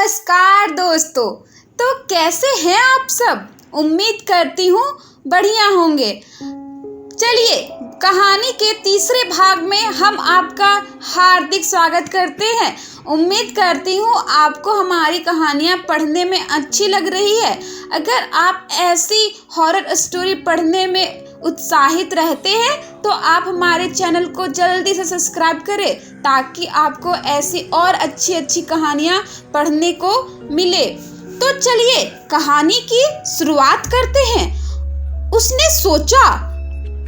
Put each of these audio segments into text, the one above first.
नमस्कार दोस्तों। तो कैसे हैं आप सब? उम्मीद करती हूँ बढ़िया होंगे। चलिए, कहानी के तीसरे भाग में हम आपका हार्दिक स्वागत करते हैं। उम्मीद करती हूँ आपको हमारी कहानियाँ पढ़ने में अच्छी लग रही है। अगर आप ऐसी हॉरर स्टोरी पढ़ने में उत्साहित रहते हैं तो आप हमारे चैनल को जल्दी से सब्सक्राइब करें ताकि आपको ऐसी और अच्छी कहानियाँ पढ़ने को मिले। तो चलिए कहानी की शुरुआत करते हैं। उसने सोचा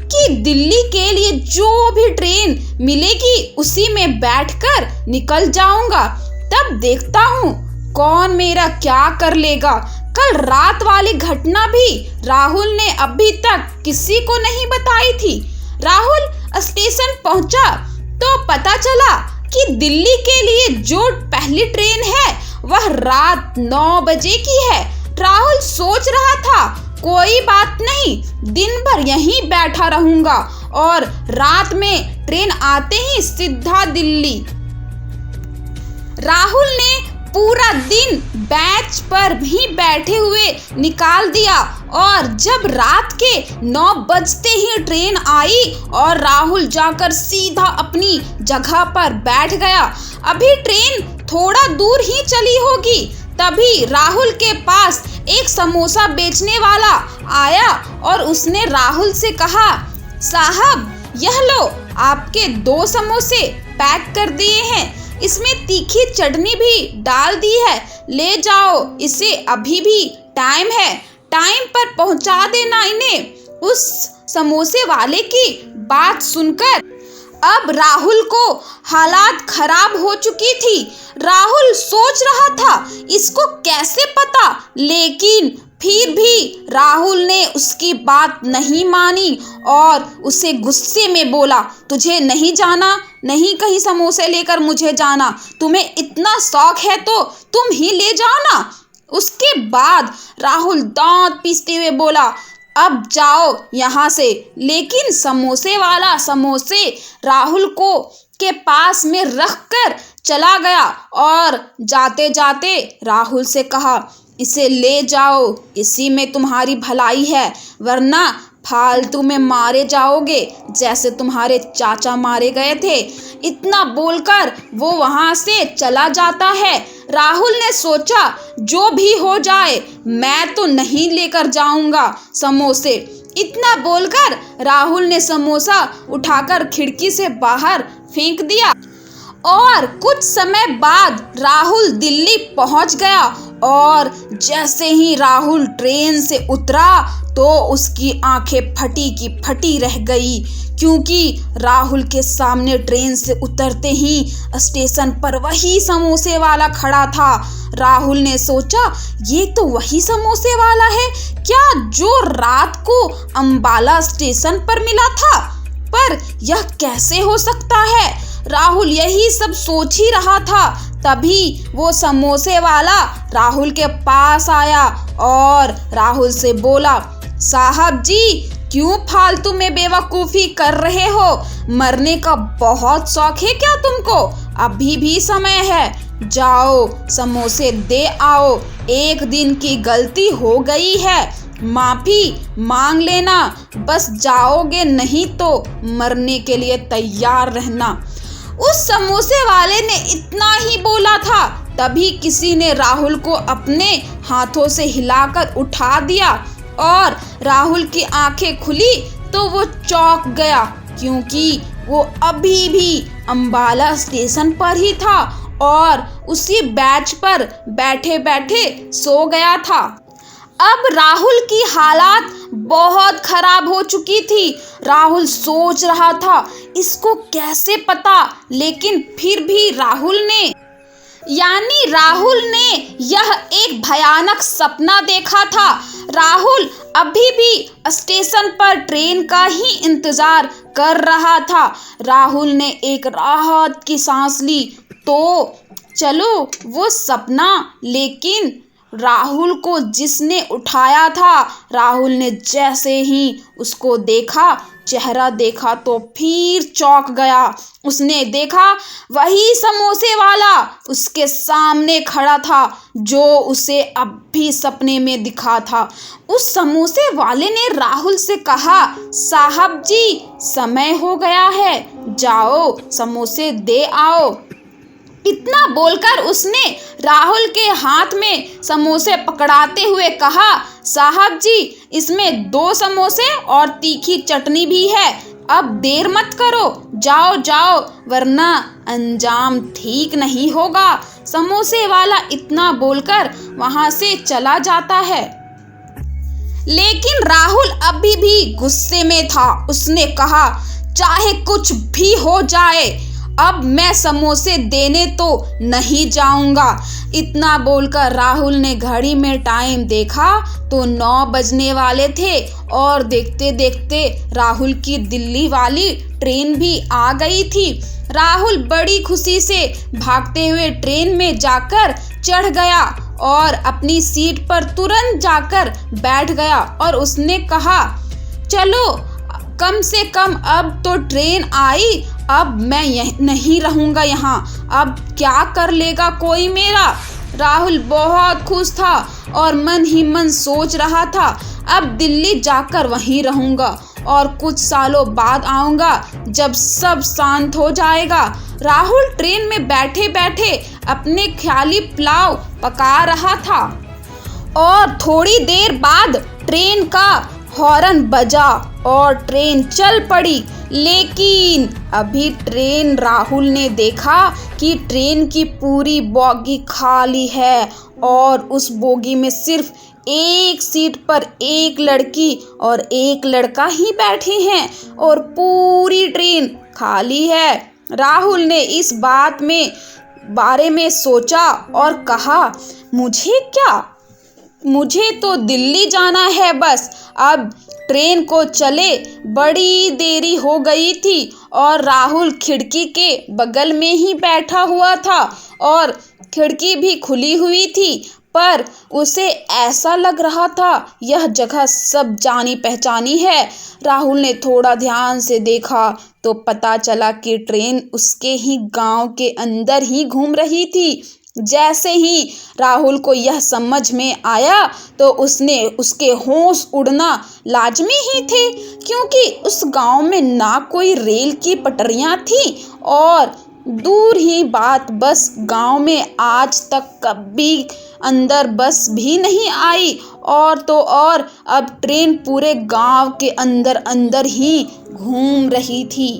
कि दिल्ली के लिए जो भी ट्रेन मिलेगी उसी में बैठकर निकल जाऊंगा। तब देखता हूँ कौन मेरा क्या कर लेगा। कल रात वाली घटना भी राहुल ने अभी तक किसी को नहीं बताई थी। राहुल स्टेशन पहुंचा तो पता चला कि दिल्ली के लिए जो पहली ट्रेन है वह रात 9 बजे की है। राहुल सोच रहा था कोई बात नहीं, दिन भर यहीं बैठा रहूंगा और रात में ट्रेन आते ही सीधा दिल्ली। राहुल ने पूरा दिन बेंच पर भी बैठे हुए निकाल दिया और जब रात के 9 बजते ही ट्रेन आई और राहुल जाकर सीधा अपनी जगह पर बैठ गया। अभी ट्रेन थोड़ा दूर ही चली होगी, तभी राहुल के पास एक समोसा बेचने वाला आया और उसने राहुल से कहा, साहब यह लो, आपके 2 समोसे पैक कर दिए हैं, इसमें तीखी चटनी भी डाल दी है, ले जाओ इसे, अभी भी टाइम है, टाइम पर पहुंचा देना इन्हें। उस समोसे वाले की बात सुनकर अब राहुल को हालात खराब हो चुकी थी। राहुल सोच रहा था इसको कैसे पता, लेकिन फिर भी राहुल ने उसकी बात नहीं मानी और उसे गुस्से में बोला, तुझे नहीं जाना, नहीं कहीं समोसे लेकर मुझे जाना, तुम्हें इतना शौक है तो तुम ही ले जाओ ना। उसके बाद राहुल दांत पीसते हुए बोला, अब जाओ यहाँ से। लेकिन समोसे वाला समोसे राहुल को के पास में रखकर चला गया और जाते जाते राहुल से कहा, इसे ले जाओ, इसी में तुम्हारी भलाई है, वरना फालतू में मारे जाओगे जैसे तुम्हारे चाचा मारे गए थे। इतना बोलकर वो वहां से चला जाता है। राहुल ने सोचा जो भी हो जाए मैं तो नहीं लेकर जाऊंगा समोसे। इतना बोलकर राहुल ने समोसा उठाकर खिड़की से बाहर फेंक दिया और कुछ समय बाद राहुल दिल्ली पहुंच गया। और जैसे ही राहुल ट्रेन से उतरा तो उसकी आंखें फटी की फटी रह गई, क्योंकि राहुल के सामने ट्रेन से उतरते ही स्टेशन पर वही समोसे वाला खड़ा था। राहुल ने सोचा ये तो वही समोसे वाला है क्या जो रात को अंबाला स्टेशन पर मिला था, पर यह कैसे हो सकता है। राहुल यही सब सोच ही रहा था, तभी वो समोसे वाला राहुल के पास आया और राहुल से बोला, साहब जी क्यों फालतू में बेवकूफ़ी कर रहे हो, मरने का बहुत शौक है क्या तुमको, अभी भी समय है, जाओ समोसे दे आओ, एक दिन की गलती हो गई है, माफ़ी मांग लेना, बस जाओगे नहीं तो मरने के लिए तैयार रहना। उस समोसे वाले ने इतना ही बोला था, तभी किसी ने राहुल को अपने हाथों से हिलाकर उठा दिया और राहुल की आंखें खुली तो वो चौंक गया, क्योंकि वो अभी भी अंबाला स्टेशन पर ही था और उसी बेंच पर बैठे बैठे सो गया था। अब राहुल की हालात बहुत खराब हो चुकी थी। राहुल सोच रहा था इसको कैसे पता, लेकिन फिर भी राहुल ने यह एक भयानक सपना देखा था। राहुल अभी भी स्टेशन पर ट्रेन का ही इंतजार कर रहा था। राहुल ने एक राहत की सांस ली तो चलो वो सपना, लेकिन राहुल को जिसने उठाया था, राहुल ने जैसे ही उसको देखा, चेहरा देखा तो फिर चौंक गया। उसने देखा वही समोसे वाला उसके सामने खड़ा था जो उसे अब भी सपने में दिखा था। उस समोसे वाले ने राहुल से कहा, साहब जी, समय हो गया है, जाओ समोसे दे आओ। इतना बोलकर उसने राहुल के हाथ में समोसे पकड़ाते हुए कहा, साहब जी, इसमें 2 समोसे और तीखी चटनी भी है, अब देर मत करो, जाओ जाओ, वरना अंजाम ठीक नहीं होगा। समोसे वाला इतना बोलकर वहां से चला जाता है। लेकिन राहुल अभी भी गुस्से में था। उसने कहा, चाहे कुछ भी हो जाए, अब मैं समोसे देने तो नहीं जाऊंगा। इतना बोलकर राहुल ने घड़ी में टाइम देखा तो 9 बजने वाले थे और देखते देखते राहुल की दिल्ली वाली ट्रेन भी आ गई थी। राहुल बड़ी खुशी से भागते हुए ट्रेन में जाकर चढ़ गया और अपनी सीट पर तुरंत जाकर बैठ गया और उसने कहा, चलो, कम से कम अब तो ट्रेन आई, अब मैं नहीं रहूंगा यहाँ, अब क्या कर लेगा कोई मेरा। राहुल बहुत खुश था और मन ही मन सोच रहा था, अब दिल्ली जाकर वहीं रहूंगा और कुछ सालों बाद आऊंगा जब सब शांत हो जाएगा। राहुल ट्रेन में बैठे बैठे अपने ख्याली पुलाव पका रहा था और थोड़ी देर बाद ट्रेन का हॉर्न बजा और ट्रेन चल पड़ी। लेकिन अभी ट्रेन राहुल ने देखा कि ट्रेन की पूरी बोगी खाली है और उस बोगी में सिर्फ एक सीट पर एक लड़की और एक लड़का ही बैठे हैं और पूरी ट्रेन खाली है। राहुल ने इस बारे में सोचा और कहा, मुझे क्या, मुझे तो दिल्ली जाना है बस। अब ट्रेन को चले बड़ी देरी हो गई थी और राहुल खिड़की के बगल में ही बैठा हुआ था और खिड़की भी खुली हुई थी, पर उसे ऐसा लग रहा था यह जगह सब जानी पहचानी है। राहुल ने थोड़ा ध्यान से देखा तो पता चला कि ट्रेन उसके ही गांव के अंदर ही घूम रही थी। जैसे ही राहुल को यह समझ में आया तो उसके होश उड़ना लाजमी ही थे, क्योंकि उस गांव में ना कोई रेल की पटरियां थी और दूर ही बात बस गांव में आज तक कभी अंदर बस भी नहीं आई और तो और अब ट्रेन पूरे गांव के अंदर ही घूम रही थी।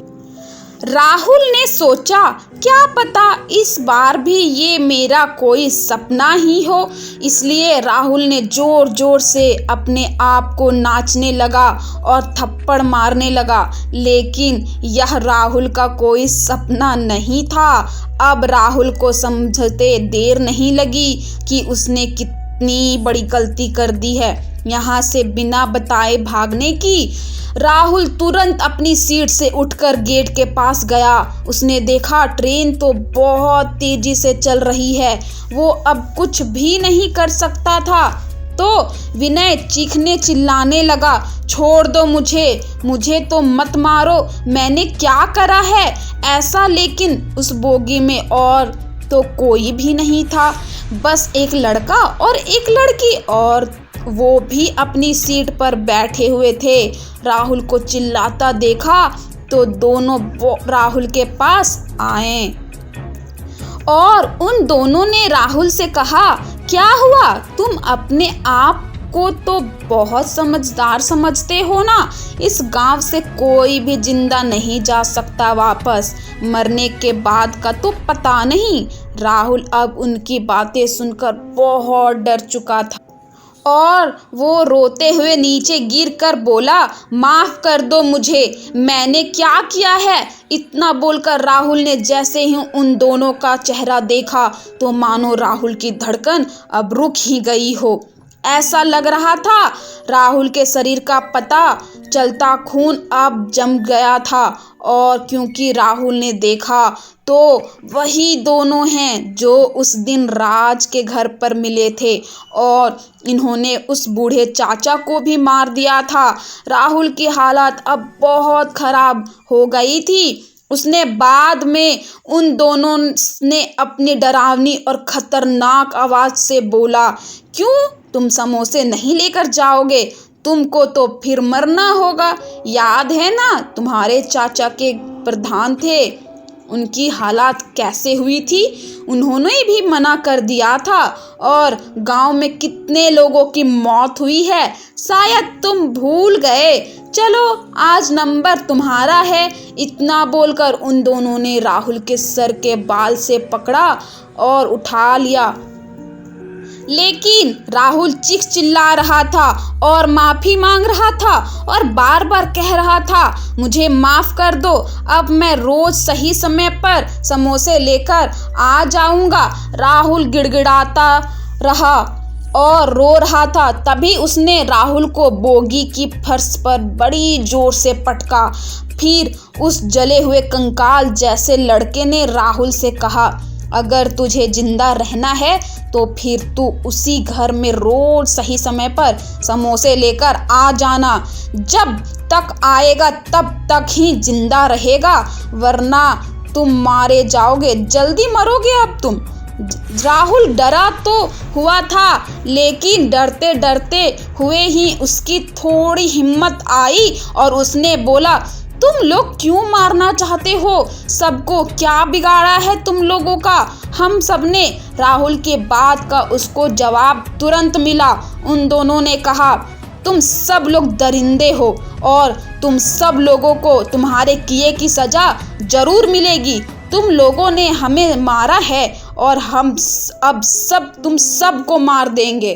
राहुल ने सोचा, क्या पता इस बार भी ये मेरा कोई सपना ही हो। इसलिए राहुल ने जोर जोर से अपने आप को नाचने लगा और थप्पड़ मारने लगा। लेकिन यह राहुल का कोई सपना नहीं था। अब राहुल को समझते देर नहीं लगी कि उसने कितनी बड़ी गलती कर दी है। यहाँ से बिना बताए भागने की। राहुल तुरंत अपनी सीट से उठकर गेट के पास गया। उसने देखा ट्रेन तो बहुत तेजी से चल रही है, वो अब कुछ भी नहीं कर सकता था। तो विनय चीखने चिल्लाने लगा, छोड़ दो मुझे तो मत मारो, मैंने क्या करा है ऐसा। लेकिन उस बोगी में और तो कोई भी नहीं था, बस एक लड़का और एक लड़की, और वो भी अपनी सीट पर बैठे हुए थे। राहुल को चिल्लाता देखा तो दोनों राहुल के पास आए और उन दोनों ने राहुल से कहा, क्या हुआ, तुम अपने आप को तो बहुत समझदार समझते हो ना। इस गांव से कोई भी जिंदा नहीं जा सकता वापस, मरने के बाद का तो पता नहीं। राहुल अब उनकी बातें सुनकर बहुत डर चुका था और वो रोते हुए नीचे गिरकर बोला, माफ कर दो मुझे, मैंने क्या किया है। इतना बोलकर राहुल ने जैसे ही उन दोनों का चेहरा देखा तो मानो राहुल की धड़कन अब रुक ही गई हो। ऐसा लग रहा था राहुल के शरीर का पता चलता खून अब जम गया था। और क्योंकि राहुल ने देखा तो वही दोनों हैं जो उस दिन राज के घर पर मिले थे और इन्होंने उस बूढ़े चाचा को भी मार दिया था। राहुल की हालत अब बहुत खराब हो गई थी। उसने बाद में उन दोनों ने अपनी डरावनी और खतरनाक आवाज से बोला, क्यों तुम समोसे नहीं लेकर जाओगे? तुमको तो फिर मरना होगा। याद है ना तुम्हारे चाचा के प्रधान थे, उनकी हालत कैसे हुई थी? उन्होंने भी मना कर दिया था और गांव में कितने लोगों की मौत हुई है, शायद तुम भूल गए। चलो आज नंबर तुम्हारा है। इतना बोलकर उन दोनों ने राहुल के सर के बाल से पकड़ा और उठा लिया। लेकिन राहुल चीख चिल्ला रहा था और माफी मांग रहा था और बार बार कह रहा था, मुझे माफ कर दो, अब मैं रोज सही समय पर समोसे लेकर आ जाऊंगा। राहुल गिड़गिड़ाता रहा और रो रहा था। तभी उसने राहुल को बोगी की फर्श पर बड़ी जोर से पटका। फिर उस जले हुए कंकाल जैसे लड़के ने राहुल से कहा, अगर तुझे जिंदा रहना है तो फिर तू उसी घर में रोज सही समय पर समोसे लेकर आ जाना। जब तक आएगा तब तक ही जिंदा रहेगा, वरना तुम मारे जाओगे, जल्दी मरोगे अब तुम। राहुल डरा तो हुआ था, लेकिन डरते डरते हुए ही उसकी थोड़ी हिम्मत आई और उसने बोला, तुम लोग क्यों मारना चाहते हो? सबको क्या बिगाड़ा है तुम लोगों का? हम सबने। राहुल के बात का उसको जवाब तुरंत मिला। उन दोनों ने कहा, तुम सब लोग दरिंदे हो और तुम सब लोगों को तुम्हारे किए की सजा जरूर मिलेगी। तुम लोगों ने हमें मारा है और हम अब तुम सबको मार देंगे।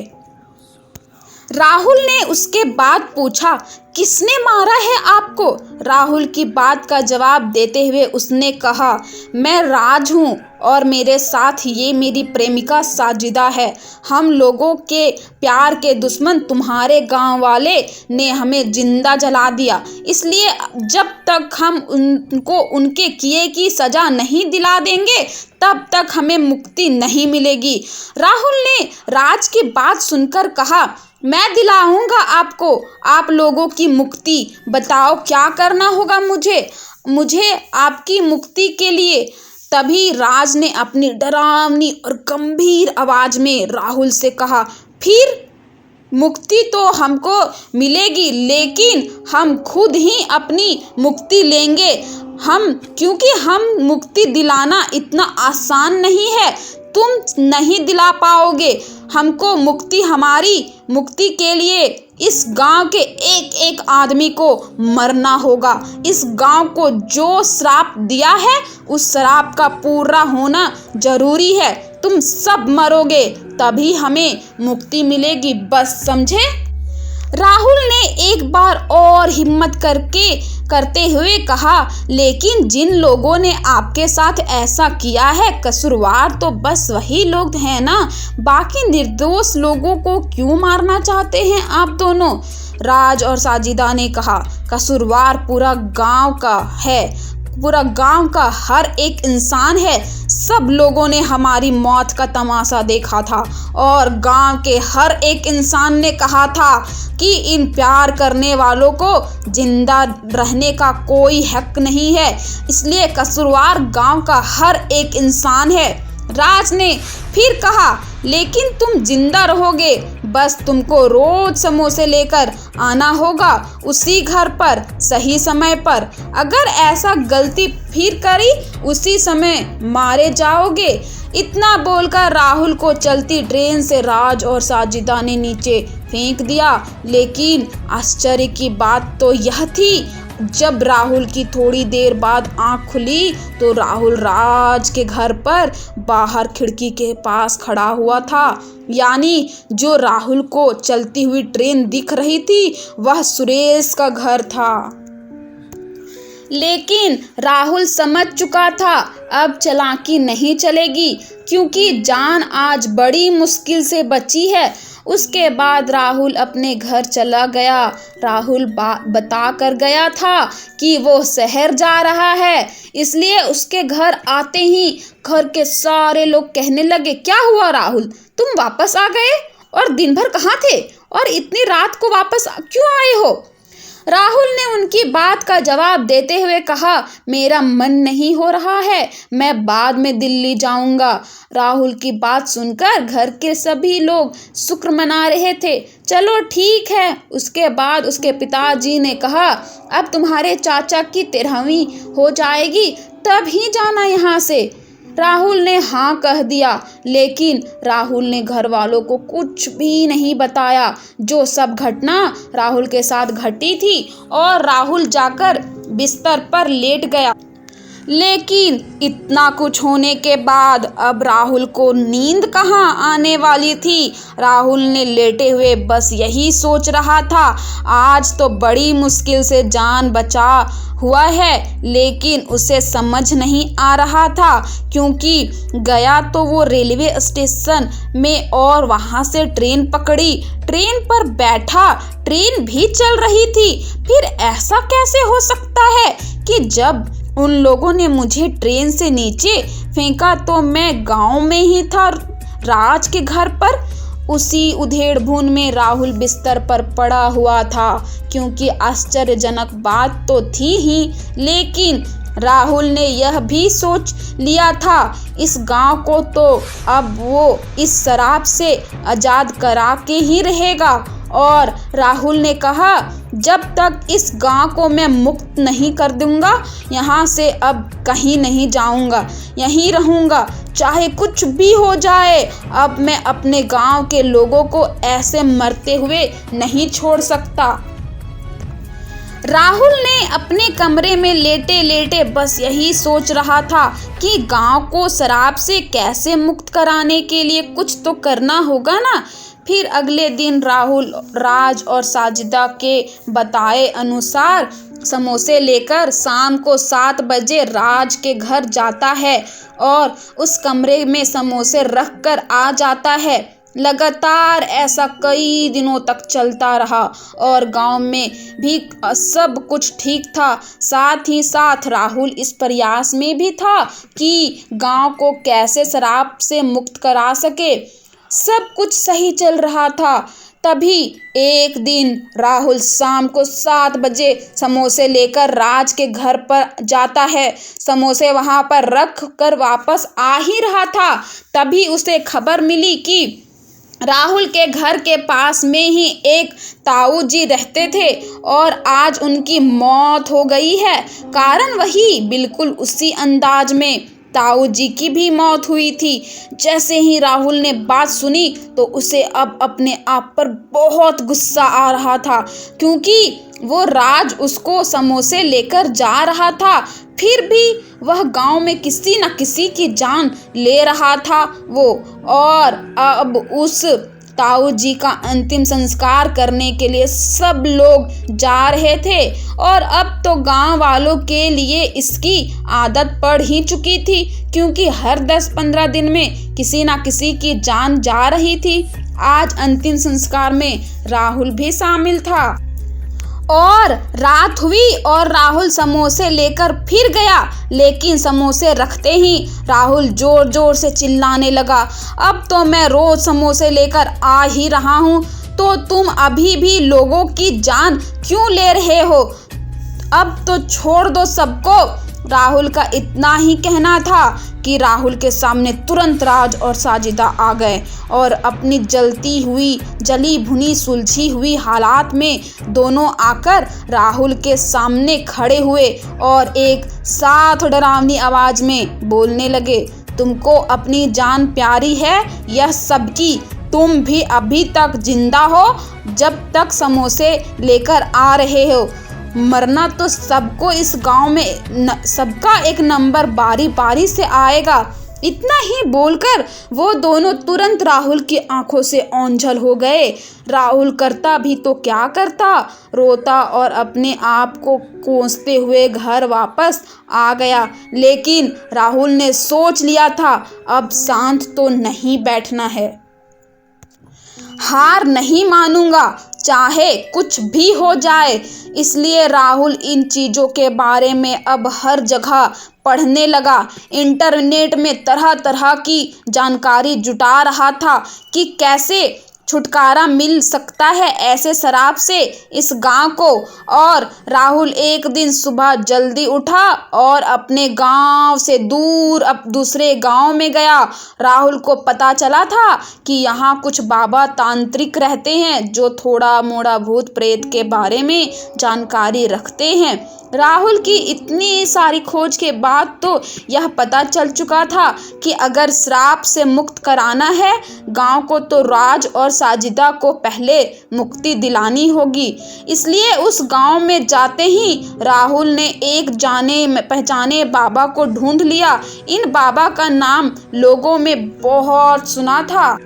राहुल ने उसके बाद पूछा, किसने मारा है आपको? राहुल की बात का जवाब देते हुए उसने कहा, मैं राज हूँ और मेरे साथ ये मेरी प्रेमिका साजिदा है। हम लोगों के प्यार के दुश्मन तुम्हारे गांव वाले ने हमें जिंदा जला दिया, इसलिए जब तक हम उनको उनके किए की सजा नहीं दिला देंगे तब तक हमें मुक्ति नहीं मिलेगी। राहुल ने राज की बात सुनकर कहा, मैं दिलाऊंगा आपको आप लोगों की मुक्ति। बताओ क्या करना होगा मुझे आपकी मुक्ति के लिए। तभी राज ने अपनी डरावनी और गंभीर आवाज में राहुल से कहा, फिर मुक्ति तो हमको मिलेगी, लेकिन हम खुद ही अपनी मुक्ति लेंगे। क्योंकि हम मुक्ति दिलाना इतना आसान नहीं है, तुम नहीं दिला पाओगे हमको मुक्ति। हमारी मुक्ति के लिए इस गांव के एक एक आदमी को मरना होगा। इस गांव को जो श्राप दिया है उस श्राप का पूरा होना जरूरी है। तुम सब मरोगे तभी हमें मुक्ति मिलेगी, बस समझे? राहुल ने एक बार और हिम्मत करते हुए कहा, लेकिन जिन लोगों ने आपके साथ ऐसा किया है, कसूरवार तो बस वही लोग हैं ना, बाकी निर्दोष लोगों को क्यों मारना चाहते हैं आप दोनों? राज और साजिदा ने कहा, कसूरवार पूरा गांव का है, पूरा गांव का हर एक इंसान है। सब लोगों ने हमारी मौत का तमाशा देखा था और गांव के हर एक इंसान ने कहा था कि इन प्यार करने वालों को जिंदा रहने का कोई हक नहीं है, इसलिए कसूरवार गांव का हर एक इंसान है। राज ने फिर कहा, लेकिन तुम जिंदा रहोगे, बस तुमको रोज समोसे लेकर आना होगा उसी घर पर सही समय पर। अगर ऐसा गलती फिर करी उसी समय मारे जाओगे। इतना बोलकर राहुल को चलती ट्रेन से राज और साजिदा ने नीचे फेंक दिया। लेकिन आश्चर्य की बात तो यह थी, जब राहुल की थोड़ी देर बाद आंख खुली तो राहुल राज के घर पर बाहर खिड़की के पास खड़ा हुआ था। यानी जो राहुल को चलती हुई ट्रेन दिख रही थी वह सुरेश का घर था। लेकिन राहुल समझ चुका था अब चालाकी नहीं चलेगी, क्योंकि जान आज बड़ी मुश्किल से बची है उसके बाद राहुल अपने घर चला गया। राहुल बता कर गया था कि वो शहर जा रहा है, इसलिए उसके घर आते ही घर के सारे लोग कहने लगे, क्या हुआ राहुल, तुम वापस आ गए और दिन भर कहाँ थे और इतनी रात को वापस क्यों आए हो। राहुल ने उनकी बात का जवाब देते हुए कहा, मेरा मन नहीं हो रहा है, मैं बाद में दिल्ली जाऊंगा। राहुल की बात सुनकर घर के सभी लोग शुक्र मना रहे थे। चलो ठीक है। उसके बाद उसके पिताजी ने कहा, अब तुम्हारे चाचा की 13वीं हो जाएगी तब ही जाना यहाँ से। राहुल ने हाँ कह दिया, लेकिन राहुल ने घर वालों को कुछ भी नहीं बताया जो सब घटना राहुल के साथ घटी थी, और राहुल जाकर बिस्तर पर लेट गया। लेकिन इतना कुछ होने के बाद अब राहुल को नींद कहाँ आने वाली थी। राहुल ने लेटे हुए बस यही सोच रहा था, आज तो बड़ी मुश्किल से जान बचा हुआ है, लेकिन उसे समझ नहीं आ रहा था क्योंकि गया तो वो रेलवे स्टेशन में और वहाँ से ट्रेन पकड़ी, ट्रेन पर बैठा, ट्रेन भी चल रही थी। फिर ऐसा कैसे हो सकता है कि जब उन लोगों ने मुझे ट्रेन से नीचे फेंका तो मैं गांव में ही था, राज के घर पर। उसी उधेड़-बुन में राहुल बिस्तर पर पड़ा हुआ था, क्योंकि आश्चर्यजनक बात तो थी ही, लेकिन राहुल ने यह भी सोच लिया था इस गांव को तो अब वो इस शराब से आज़ाद करा के ही रहेगा। और राहुल ने कहा, जब तक इस गांव को मैं मुक्त नहीं कर दूंगा, यहाँ से अब कहीं नहीं जाऊंगा, यहीं रहूंगा, चाहे कुछ भी हो जाए। अब मैं अपने गांव के लोगों को ऐसे मरते हुए नहीं छोड़ सकता। राहुल ने अपने कमरे में लेटे लेटे बस यही सोच रहा था कि गांव को शराब से कैसे मुक्त कराने के लिए कुछ तो करना होगा ना। फिर अगले दिन राहुल राज और साजिदा के बताए अनुसार समोसे लेकर शाम को 7 बजे राज के घर जाता है और उस कमरे में समोसे रख कर आ जाता है। लगातार ऐसा कई दिनों तक चलता रहा और गांव में भी सब कुछ ठीक था। साथ ही साथ राहुल इस प्रयास में भी था कि गांव को कैसे शराब से मुक्त करा सके। सब कुछ सही चल रहा था। तभी एक दिन राहुल शाम को 7 बजे समोसे लेकर राज के घर पर जाता है। समोसे वहां पर रख कर वापस आ ही रहा था, तभी उसे खबर मिली कि राहुल के घर के पास में ही एक ताऊ जी रहते थे और आज उनकी मौत हो गई है। कारण वही, बिल्कुल उसी अंदाज में ताऊ जी की भी मौत हुई थी। जैसे ही राहुल ने बात सुनी तो उसे अब अपने आप पर बहुत गुस्सा आ रहा था, क्योंकि वो राज उसको समोसे लेकर जा रहा था, फिर भी वह गांव में किसी न किसी की जान ले रहा था वो। और अब उस ताऊ जी का अंतिम संस्कार करने के लिए सब लोग जा रहे थे और अब तो गांव वालों के लिए इसकी आदत पड़ ही चुकी थी, क्योंकि हर 10-15 दिन में किसी ना किसी की जान जा रही थी। आज अंतिम संस्कार में राहुल भी शामिल था। और रात हुई और राहुल समोसे लेकर फिर गया, लेकिन समोसे रखते ही राहुल जोर जोर से चिल्लाने लगा, अब तो मैं रोज समोसे लेकर आ ही रहा हूँ, तो तुम अभी भी लोगों की जान क्यों ले रहे हो, अब तो छोड़ दो सबको। राहुल का इतना ही कहना था कि राहुल के सामने तुरंत राज और साजिदा आ गए और अपनी जली भुनी सुलझी हुई हालात में दोनों आकर राहुल के सामने खड़े हुए और एक साथ डरावनी आवाज में बोलने लगे, तुमको अपनी जान प्यारी है यह सबकी, तुम भी अभी तक जिंदा हो जब तक समोसे लेकर आ रहे हो, मरना तो सबको इस गांव में सबका एक नंबर बारी बारी से आएगा। इतना ही बोलकर वो दोनों तुरंत राहुल की आंखों से ओंझल हो गए। राहुल करता भी तो क्या करता, रोता और अपने आप को कोसते हुए घर वापस आ गया। लेकिन राहुल ने सोच लिया था अब शांत तो नहीं बैठना है। हार नहीं मानूंगा, चाहे कुछ भी हो जाए। इसलिए राहुल इन चीज़ों के बारे में अब हर जगह पढ़ने लगा। इंटरनेट में तरह तरह की जानकारी जुटा रहा था कि कैसे छुटकारा मिल सकता है ऐसे शराब से इस गांव को। और राहुल एक दिन सुबह जल्दी उठा और अपने गांव से दूर अब दूसरे गांव में गया। राहुल को पता चला था कि यहाँ कुछ बाबा तांत्रिक रहते हैं जो थोड़ा मोड़ा भूत प्रेत के बारे में जानकारी रखते हैं। राहुल की इतनी सारी खोज के बाद तो यह पता चल चुका था कि अगर श्राप से मुक्त कराना है गांव को तो राज और साजिदा को पहले मुक्ति दिलानी होगी। इसलिए उस गांव में जाते ही राहुल ने एक जाने पहचाने बाबा को ढूंढ लिया। इन बाबा का नाम लोगों में बहुत सुना था।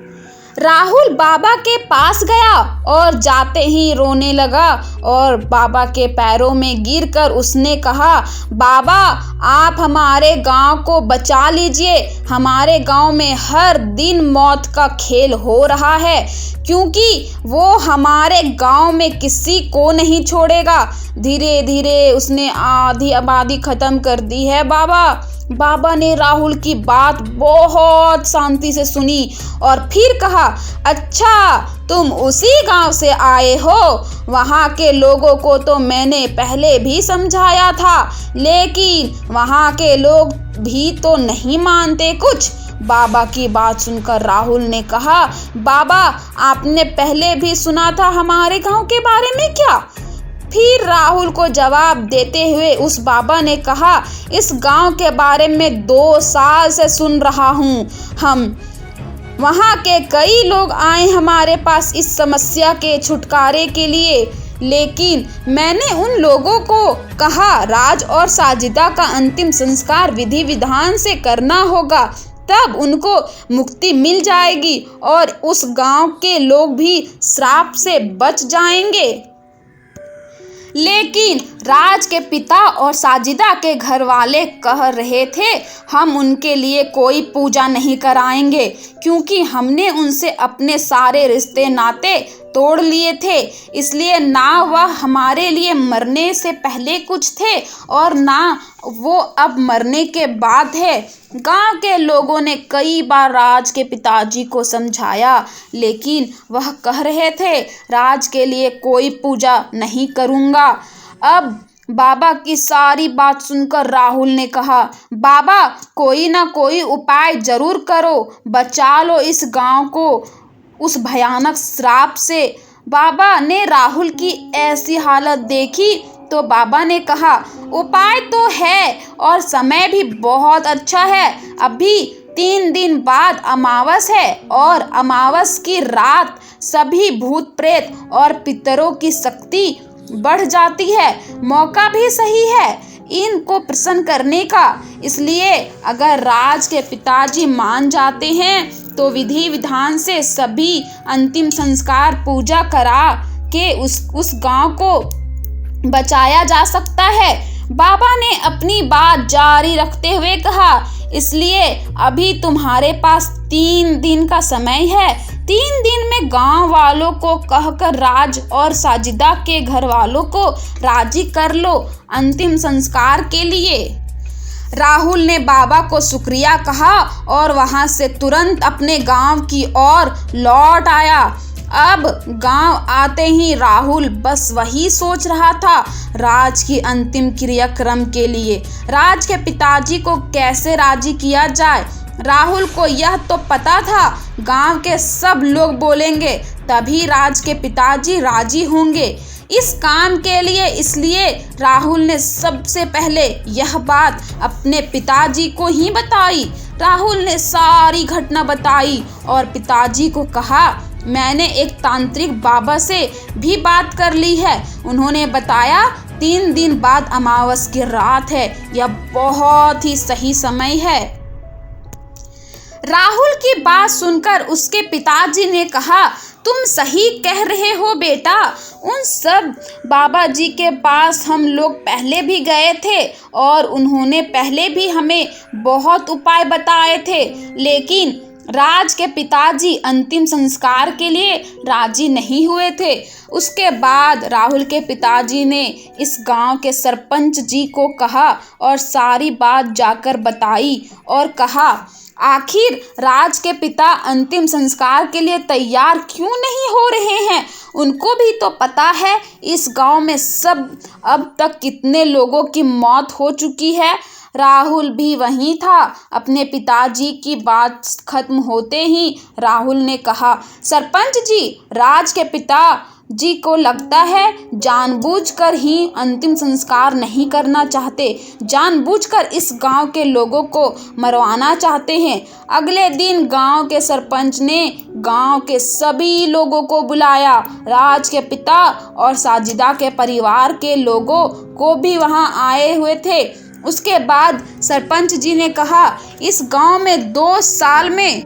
राहुल बाबा के पास गया और जाते ही रोने लगा और बाबा के पैरों में गिरकर उसने कहा, बाबा आप हमारे गांव को बचा लीजिए। हमारे गांव में हर दिन मौत का खेल हो रहा है क्योंकि वो हमारे गांव में किसी को नहीं छोड़ेगा। धीरे धीरे उसने आधी आबादी खत्म कर दी है बाबा। बाबा ने राहुल की बात बहुत शांति से सुनी और फिर कहा, अच्छा तुम उसी गांव से आए हो। वहां के लोगों को तो मैंने पहले भी समझाया था लेकिन वहां के लोग भी तो नहीं मानते कुछ। बाबा की बात सुनकर राहुल ने कहा, बाबा आपने पहले भी सुना था हमारे गांव के बारे में क्या? फिर राहुल को जवाब देते हुए उस बाबा ने कहा, इस गांव के बारे में 2 साल से सुन रहा हूँ। हम वहाँ के कई लोग आए हमारे पास इस समस्या के छुटकारे के लिए, लेकिन मैंने उन लोगों को कहा राज और साजिदा का अंतिम संस्कार विधि विधान से करना होगा, तब उनको मुक्ति मिल जाएगी और उस गांव के लोग भी श्राप से बच जाएंगे। लेकिन राज के पिता और साजिदा के घर वाले कह रहे थे, हम उनके लिए कोई पूजा नहीं कराएंगे क्योंकि हमने उनसे अपने सारे रिश्ते नाते तोड़ लिए थे। इसलिए ना वह हमारे लिए मरने से पहले कुछ थे और ना वो अब मरने के बाद है। गांव के लोगों ने कई बार राज के पिताजी को समझाया लेकिन वह कह रहे थे, राज के लिए कोई पूजा नहीं करूँगा। अब बाबा की सारी बात सुनकर राहुल ने कहा, बाबा कोई ना कोई उपाय जरूर करो, बचा लो इस गांव को उस भयानक श्राप से। बाबा ने राहुल की ऐसी हालत देखी तो बाबा ने कहा, उपाय तो है और समय भी बहुत अच्छा है। अभी 3 दिन बाद अमावस है और अमावस की रात सभी भूत प्रेत और पितरों की शक्ति बढ़ जाती है। मौका भी सही है इनको प्रसन्न करने का। इसलिए अगर राज के पिताजी मान जाते हैं तो विधि विधान से सभी अंतिम संस्कार पूजा करा के उस गांव को बचाया जा सकता है। बाबा ने अपनी बात जारी रखते हुए कहा, इसलिए अभी तुम्हारे पास 3 दिन का समय है। 3 दिन में गांव वालों को कहकर राज और साजिदा के घर वालों को राजी कर लो अंतिम संस्कार के लिए। राहुल ने बाबा को शुक्रिया कहा और वहां से तुरंत अपने गांव की ओर लौट आया। अब गांव आते ही राहुल बस वही सोच रहा था, राज की अंतिम क्रियाक्रम के लिए राज के पिताजी को कैसे राजी किया जाए। राहुल को यह तो पता था गांव के सब लोग बोलेंगे तभी राज के पिताजी राजी होंगे इस काम के लिए। इसलिए राहुल ने सबसे पहले यह बात अपने पिताजी को ही बताई। राहुल ने सारी घटना बताई और पिताजी को कहा, मैंने एक तांत्रिक बाबा से भी बात कर ली है। उन्होंने बताया 3 दिन बाद अमावस की रात है, यह बहुत ही सही समय है। राहुल की बात सुनकर उसके पिताजी ने कहा, तुम सही कह रहे हो बेटा, उन सब बाबा जी के पास हम लोग पहले भी गए थे और उन्होंने पहले भी हमें बहुत उपाय बताए थे, लेकिन राज के पिताजी अंतिम संस्कार के लिए राजी नहीं हुए थे। उसके बाद राहुल के पिताजी ने इस गांव के सरपंच जी को कहा और सारी बात जाकर बताई और कहा, आखिर राज के पिता अंतिम संस्कार के लिए तैयार क्यों नहीं हो रहे हैं? उनको भी तो पता है इस गांव में सब अब तक कितने लोगों की मौत हो चुकी है। राहुल भी वहीं था। अपने पिताजी की बात खत्म होते ही राहुल ने कहा, सरपंच जी, राज के पिता जी को लगता है जानबूझकर ही अंतिम संस्कार नहीं करना चाहते, जानबूझकर इस गांव के लोगों को मरवाना चाहते हैं। अगले दिन गांव के सरपंच ने गांव के सभी लोगों को बुलाया। राज के पिता और साजिदा के परिवार के लोगों को भी वहां आए हुए थे। उसके बाद सरपंच जी ने कहा, इस गांव में 2 साल में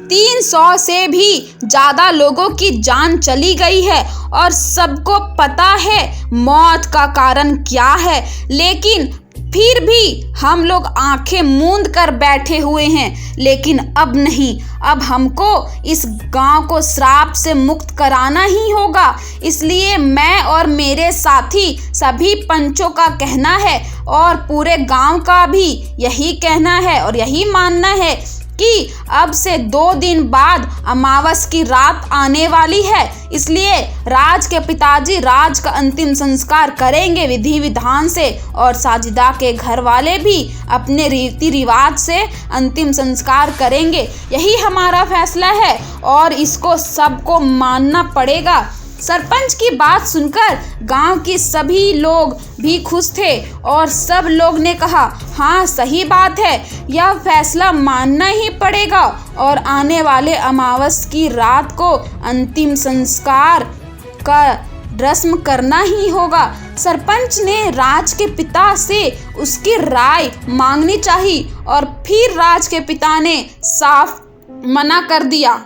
300 से भी ज़्यादा लोगों की जान चली गई है और सबको पता है मौत का कारण क्या है, लेकिन फिर भी हम लोग आंखें मूंद कर बैठे हुए हैं। लेकिन अब नहीं, अब हमको इस गांव को श्राप से मुक्त कराना ही होगा। इसलिए मैं और मेरे साथी सभी पंचों का कहना है और पूरे गांव का भी यही कहना है और यही मानना है कि अब से 2 दिन बाद अमावस की रात आने वाली है। इसलिए राज के पिताजी राज का अंतिम संस्कार करेंगे विधि विधान से और साजिदा के घर वाले भी अपने रीति रिवाज से अंतिम संस्कार करेंगे। यही हमारा फैसला है और इसको सबको मानना पड़ेगा। सरपंच की बात सुनकर गांव की सभी लोग भी खुश थे और सब लोग ने कहा, हाँ सही बात है, यह फैसला मानना ही पड़ेगा और आने वाले अमावस की रात को अंतिम संस्कार का रस्म करना ही होगा। सरपंच ने राज के पिता से उसकी राय मांगनी चाहिए और फिर राज के पिता ने साफ मना कर दिया।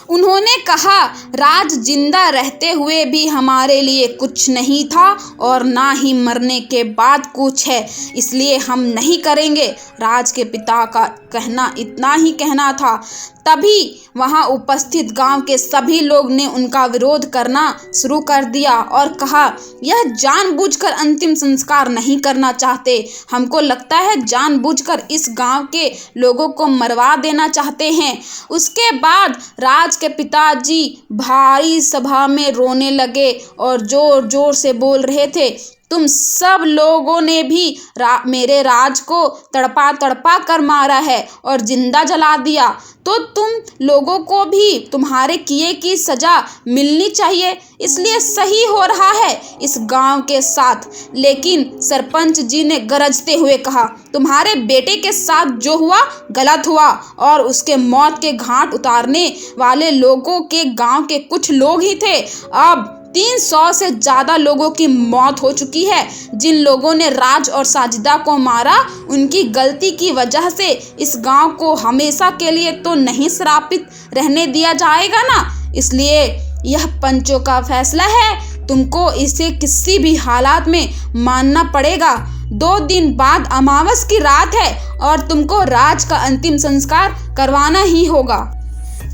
उन्होंने कहा, राज जिंदा रहते हुए भी हमारे लिए कुछ नहीं था और ना ही मरने के बाद कुछ है, इसलिए हम नहीं करेंगे। राज के पिता का कहना इतना ही कहना था। तभी वहां उपस्थित गांव के सभी लोग ने उनका विरोध करना शुरू कर दिया और कहा, यह जानबूझकर अंतिम संस्कार नहीं करना चाहते। हमको लगता है जानबूझकर इस गांव के लोगों को मरवा देना चाहते हैं। उसके बाद राज के पिताजी भारी सभा में रोने लगे और जोर जोर से बोल रहे थे, तुम सब लोगों ने भी मेरे राज को तड़पा तड़पा कर मारा है और जिंदा जला दिया, तो तुम लोगों को भी तुम्हारे किए की सजा मिलनी चाहिए। इसलिए सही हो रहा है इस गांव के साथ। लेकिन सरपंच जी ने गरजते हुए कहा, तुम्हारे बेटे के साथ जो हुआ गलत हुआ और उसके मौत के घाट उतारने वाले लोगों के गांव के कुछ लोग ही थे। अब 300 से ज़्यादा लोगों की मौत हो चुकी है। जिन लोगों ने राज और साजिदा को मारा, उनकी गलती की वजह से इस गांव को हमेशा के लिए तो नहीं श्रापित रहने दिया जाएगा ना। इसलिए यह पंचों का फैसला है, तुमको इसे किसी भी हालात में मानना पड़ेगा। 2 दिन बाद अमावस की रात है और तुमको राज का अंतिम संस्कार करवाना ही होगा।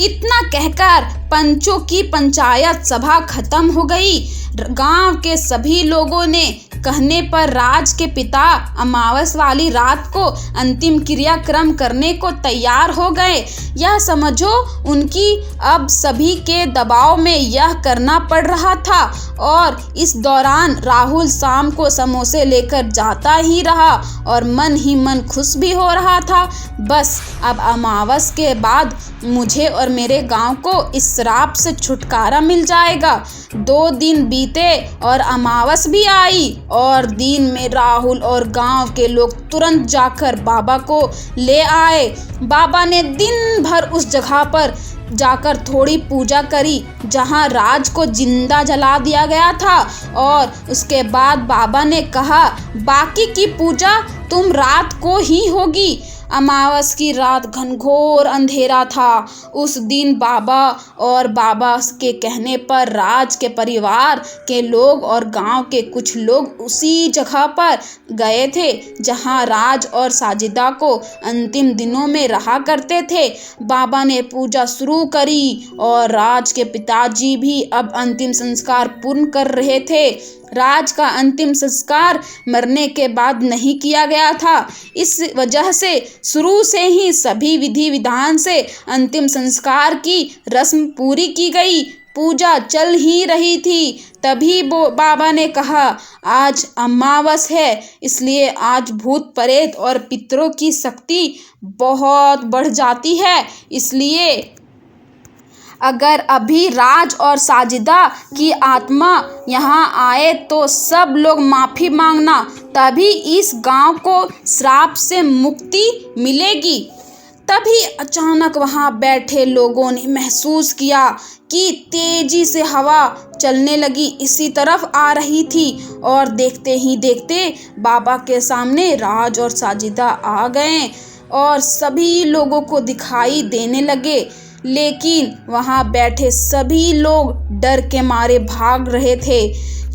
इतना कहकर पंचों की पंचायत सभा खत्म हो गई। गांव के सभी लोगों ने कहने पर राज के पिता अमावस वाली रात को अंतिम क्रियाक्रम करने को तैयार हो गए। यह समझो उनकी अब सभी के दबाव में यह करना पड़ रहा था और इस दौरान राहुल शाम को समोसे लेकर जाता ही रहा और मन ही मन खुश भी हो रहा था। बस अब अमावस के बाद मुझे और मेरे गांव को इस श्राप से छुटकारा मिल जाएगा। 2 दिन बीते और अमावस भी आई और दिन में राहुल और गांव के लोग तुरंत जाकर बाबा को ले आए। बाबा ने दिन भर उस जगह पर जाकर थोड़ी पूजा करी जहां राज को जिंदा जला दिया गया था और उसके बाद बाबा ने कहा, बाकी की पूजा तुम रात को ही होगी। अमावस की रात घनघोर अंधेरा था। उस दिन बाबा और बाबा के कहने पर राज के परिवार के लोग और गांव के कुछ लोग उसी जगह पर गए थे जहां राज और साजिदा को अंतिम दिनों में रहा करते थे। बाबा ने पूजा शुरू करी और राज के पिताजी भी अब अंतिम संस्कार पूर्ण कर रहे थे। राज का अंतिम संस्कार मरने के बाद नहीं किया गया था। इस वजह से शुरू से ही सभी विधि विधान से अंतिम संस्कार की रस्म पूरी की गई। पूजा चल ही रही थी, तभी बाबा ने कहा, आज अमावस है, इसलिए आज भूत प्रेत और पितरों की शक्ति बहुत बढ़ जाती है। इसलिए अगर अभी राज और साजिदा की आत्मा यहाँ आए तो सब लोग माफ़ी मांगना, तभी इस गांव को श्राप से मुक्ति मिलेगी। तभी अचानक वहाँ बैठे लोगों ने महसूस किया कि तेजी से हवा चलने लगी, इसी तरफ आ रही थी और देखते ही देखते बाबा के सामने राज और साजिदा आ गए और सभी लोगों को दिखाई देने लगे। लेकिन वहाँ बैठे सभी लोग डर के मारे भाग रहे थे,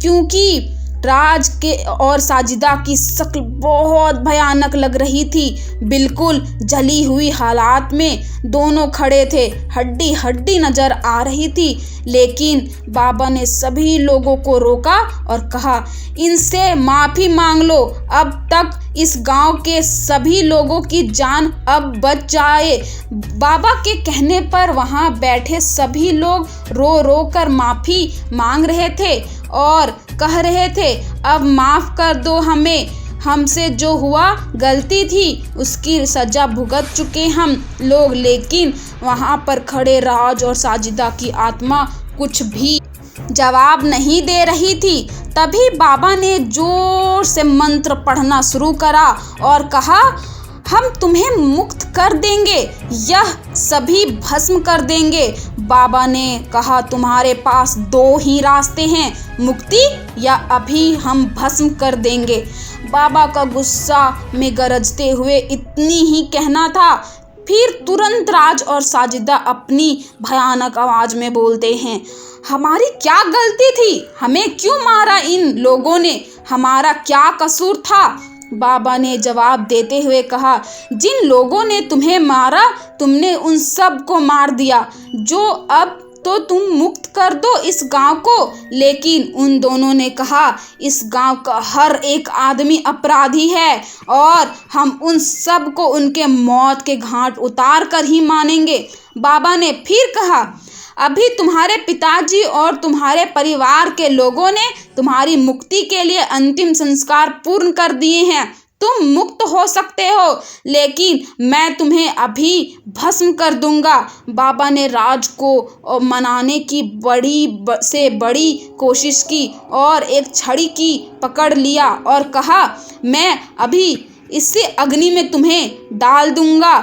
क्योंकि राज के और साजिदा की शक्ल बहुत भयानक लग रही थी। बिल्कुल जली हुई हालात में दोनों खड़े थे, हड्डी हड्डी नजर आ रही थी। लेकिन बाबा ने सभी लोगों को रोका और कहा, इनसे माफ़ी मांग लो, अब तक इस गांव के सभी लोगों की जान अब बच जाए। बाबा के कहने पर वहां बैठे सभी लोग रो रो कर माफ़ी मांग रहे थे और कह रहे थे, अब माफ़ कर दो हमें, हमसे जो हुआ गलती थी, उसकी सज़ा भुगत चुके हम लोग। लेकिन वहाँ पर खड़े राज और साजिदा की आत्मा कुछ भी जवाब नहीं दे रही थी। तभी बाबा ने जोर से मंत्र पढ़ना शुरू करा और कहा, हम तुम्हें मुक्त कर देंगे, यह सभी भस्म कर देंगे। बाबा ने कहा, तुम्हारे पास दो ही रास्ते हैं, मुक्ति या अभी हम भस्म कर देंगे। बाबा का गुस्सा में गरजते हुए इतनी ही कहना था। फिर तुरंत राज और साजिदा अपनी भयानक आवाज में बोलते हैं, हमारी क्या गलती थी, हमें क्यों मारा इन लोगों ने, हमारा क्या कसूर था। बाबा ने जवाब देते हुए कहा, जिन लोगों ने तुम्हें मारा, तुमने उन सब को मार दिया, जो अब तो तुम मुक्त कर दो इस गांव को। लेकिन उन दोनों ने कहा, इस गांव का हर एक आदमी अपराधी है और हम उन सब को उनके मौत के घाट उतार कर ही मानेंगे। बाबा ने फिर कहा, अभी तुम्हारे पिताजी और तुम्हारे परिवार के लोगों ने तुम्हारी मुक्ति के लिए अंतिम संस्कार पूर्ण कर दिए हैं, तुम मुक्त हो सकते हो, लेकिन मैं तुम्हें अभी भस्म कर दूंगा। बाबा ने राज को मनाने की बड़ी कोशिश की और एक छड़ी की पकड़ लिया और कहा, मैं अभी इससे अग्नि में तुम्हें डाल दूंगा।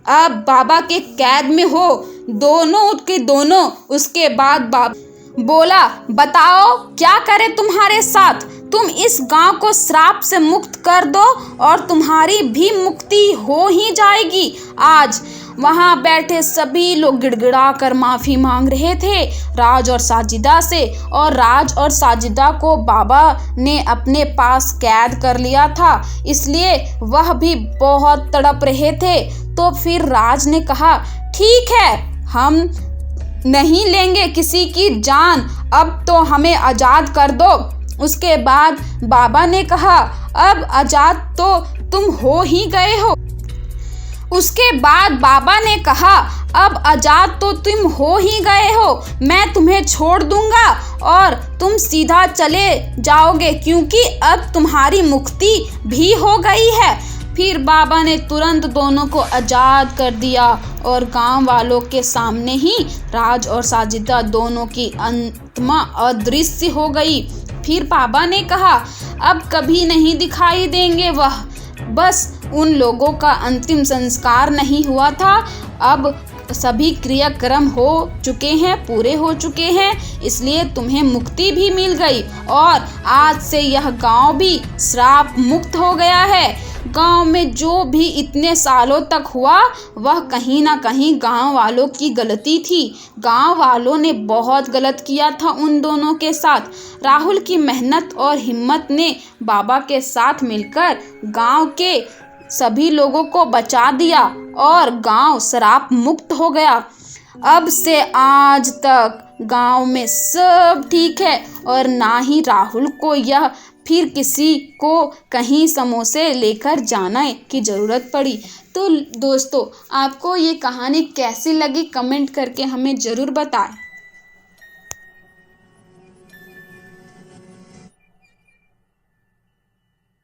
अब बाबा के कैद में हो दोनों के दोनों। उसके बाद बाबा बोला, बताओ क्या करे तुम्हारे साथ, तुम इस गांव को श्राप से मुक्त कर दो और तुम्हारी भी मुक्ति हो ही जाएगी। आज वहां बैठे सभी लोग गिड़गिड़ा कर माफ़ी मांग रहे थे राज और साजिदा से, और राज और साजिदा को बाबा ने अपने पास कैद कर लिया था, इसलिए वह भी बहुत तड़प रहे थे। तो फिर राज ने कहा, ठीक है, हम नहीं लेंगे किसी की जान, अब तो हमें आज़ाद कर दो। उसके बाद बाबा ने कहा, अब आज़ाद तो तुम हो ही गए हो। उसके बाद बाबा ने कहा, अब आज़ाद तो तुम हो ही गए हो, मैं तुम्हें छोड़ दूंगा और तुम सीधा चले जाओगे, क्योंकि अब तुम्हारी मुक्ति भी हो गई है। फिर बाबा ने तुरंत दोनों को आज़ाद कर दिया और गांव वालों के सामने ही राज और साजिदा दोनों की आत्मा अदृश्य हो गई। फिर बाबा ने कहा, अब कभी नहीं दिखाई देंगे वह, बस उन लोगों का अंतिम संस्कार नहीं हुआ था, अब सभी क्रियाक्रम हो चुके हैं, पूरे हो चुके हैं, इसलिए तुम्हें मुक्ति भी मिल गई और आज से यह गांव भी श्राप मुक्त हो गया है। गांव में जो भी इतने सालों तक हुआ वह कहीं ना कहीं गांव वालों की गलती थी। गांव वालों ने बहुत गलत किया था उन दोनों के साथ। राहुल की मेहनत और हिम्मत ने बाबा के साथ मिलकर गांव के सभी लोगों को बचा दिया और गांव शराब मुक्त हो गया। अब से आज तक गांव में सब ठीक है और ना ही राहुल को यह फिर किसी को कहीं समोसे लेकर जाने की ज़रूरत पड़ी। तो दोस्तों, आपको ये कहानी कैसी लगी कमेंट करके हमें ज़रूर बताएं।